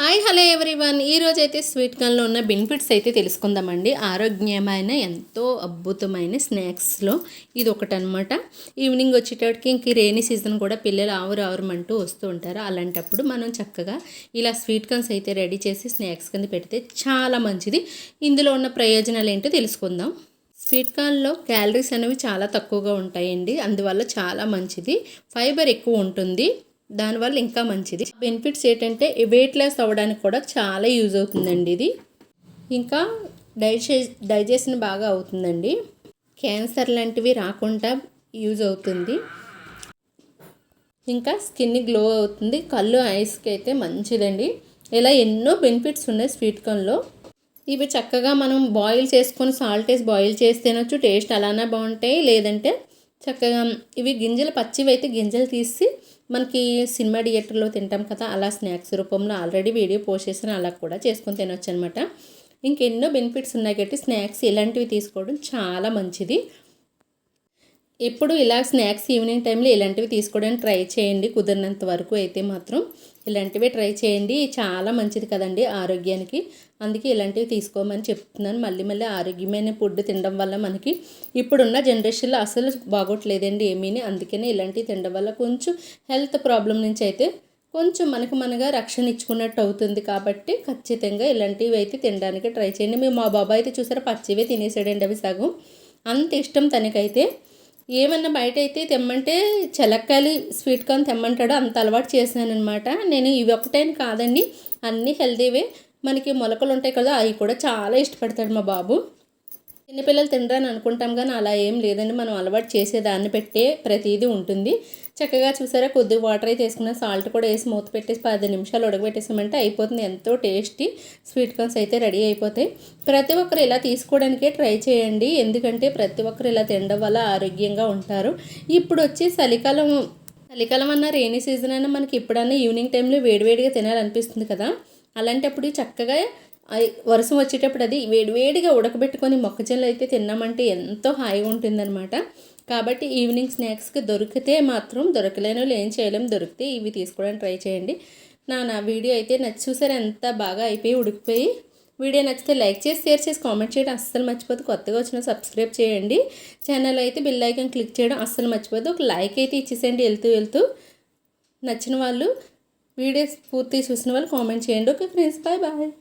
Hi hello everyone. ఈరోజైతే sweet కార్న్లో ఉన్న benefits అయితే తెలుసుకుందామండి. ఆరోగ్యమైన ఎంతో అద్భుతమైన స్నాక్స్లో ఇది ఒకటి అనమాట. ఈవినింగ్ వచ్చేటప్పటికి ఇంక రైనీ సీజన్ కూడా పిల్లలు ఆవురమంటూ వస్తూ ఉంటారు. అలాంటప్పుడు మనం చక్కగా ఇలా స్వీట్ కార్న్స్ అయితే రెడీ చేసి స్నాక్స్ కింద పెడితే చాలా మంచిది. ఇందులో ఉన్న ప్రయోజనాలు ఏంటో తెలుసుకుందాం. స్వీట్ కార్న్లో క్యాలరీస్ అనేవి చాలా తక్కువగా ఉంటాయండి. అందువల్ల చాలా మంచిది. ఫైబర్ ఎక్కువ ఉంటుంది, దానివల్ల ఇంకా మంచిది. బెనిఫిట్స్ ఏంటంటే వెయిట్ లాస్ అవ్వడానికి కూడా చాలా యూజ్ అవుతుందండి ఇది. ఇంకా డైజెషన్ బాగా అవుతుందండి. క్యాన్సర్ లాంటివి రాకుండా యూజ్ అవుతుంది. ఇంకా స్కిన్ గ్లో అవుతుంది. కళ్ళు ఐస్కి అయితే మంచిదండి. ఇలా ఎన్నో బెనిఫిట్స్ ఉన్నాయి స్వీట్ కార్న్లో. ఇవి చక్కగా మనం బాయిల్ చేసుకొని సాల్ట్ వేసి బాయిల్ చేసి తినొచ్చు. టేస్ట్ అలానే బాగుంటాయి. లేదంటే చక్కగా ఇవి గింజలు పచ్చివి అయితే గింజలు తీసి మనకి సినిమా థియేటర్లో తింటాం కదా, అలా స్నాక్స్ రూపంలో ఆల్రెడీ వీడియో పోస్ట్ చేసిన అలా కూడా చేసుకొని తినొచ్చు అనమాట. ఇంకెన్నో బెనిఫిట్స్ ఉన్నాయి కాబట్టి స్నాక్స్ ఇలాంటివి తీసుకోవడం చాలా మంచిది. ఎప్పుడు ఇలా స్నాక్స్ ఈవినింగ్ టైంలో ఇలాంటివి తీసుకోవడానికి ట్రై చేయండి. కుదిరినంత వరకు అయితే మాత్రం ఇలాంటివి ట్రై చేయండి. చాలా మంచిది కదండి ఆరోగ్యానికి. అందుకే ఇలాంటివి తీసుకోమని చెప్తున్నాను. మళ్ళీ ఆరోగ్యమైన ఫుడ్ తినడం వల్ల మనకి ఇప్పుడున్న జనరేషన్లో అసలు బాగోట్లేదండి ఏమీని. అందుకనే ఇలాంటివి తినడం వల్ల కొంచెం హెల్త్ ప్రాబ్లం నుంచి అయితే కొంచెం మనగా రక్షణ ఇచ్చుకున్నట్టు అవుతుంది. కాబట్టి ఖచ్చితంగా ఇలాంటివి అయితే తినడానికి ట్రై చేయండి. మా బాబాయ్ అయితే చూసారా పచ్చివే తినేసాడండి. అవి సగం అంత ఇష్టం తనకైతే. ఏమన్నా బయట అయితే తెమ్మంటే చెలక్కాయలు స్వీట్ కార్న్ తెమ్మంటాడు. అంత అలవాటు చేశానమాట నేను. ఇవి ఒకటేని కాదండి, అన్నీ హెల్తీవే. మనకి మొలకలు ఉంటాయి కదా, అవి కూడా చాలా ఇష్టపడతాడు మా బాబు. చిన్నపిల్లలు తినరని అనుకుంటాం కానీ అలా ఏం లేదండి. మనం అలవాటు చేసేదాన్ని పెట్టే ప్రతిదీ ఉంటుంది. చక్కగా చూసారా కొద్దిగా వాటర్ అయితే వేసుకున్న సాల్ట్ కూడా వేసి మూత పెట్టేసి 10 నిమిషాలు ఉడకబెట్టేసామంటే అయిపోతుంది. ఎంతో టేస్టీ స్వీట్ కార్న్స్ అయితే రెడీ అయిపోతాయి. ప్రతి ఒక్కరు ఇలా తీసుకోవడానికే ట్రై చేయండి. ఎందుకంటే ప్రతి ఒక్కరు ఇలా తినడం వల్ల ఆరోగ్యంగా ఉంటారు. ఇప్పుడు వచ్చి చలికాలం అన్న రైనీ సీజన్ అయినా మనకి ఎప్పుడన్నా ఈవినింగ్ టైంలో వేడివేడిగా తినాలనిపిస్తుంది కదా, అలాంటప్పుడు చక్కగా వర్షం వచ్చేటప్పుడు అది వేడివేడిగా ఉడకబెట్టుకొని మొక్కజొన్నలు అయితే తిన్నామంటే ఎంతో హాయిగా ఉంటుందన్నమాట. కాబట్టి ఈవినింగ్ స్నాక్స్కి దొరికితే మాత్రం, దొరకలేని వాళ్ళు ఏం చేయలేం, దొరికితే ఇవి తీసుకోవడానికి ట్రై చేయండి. నా వీడియో అయితే చూసారా ఎంత బాగా అయిపోయి ఉడికిపోయి. వీడియో నచ్చితే లైక్ చేసి షేర్ చేసి కామెంట్ చేయడం అస్సలు మర్చిపోద్దు. కొత్తగా వచ్చిన సబ్స్క్రైబ్ చేయండి. ఛానల్ అయితే బెల్ ఐకాన్ క్లిక్ చేయడం అస్సలు మర్చిపోద్దు. ఒక లైక్ అయితే ఇచ్చేసేయండి వెళ్తూ. నచ్చిన వాళ్ళు వీడియోస్ పూర్తి చూసిన వాళ్ళు కామెంట్ చేయండి. Okay friends, bye.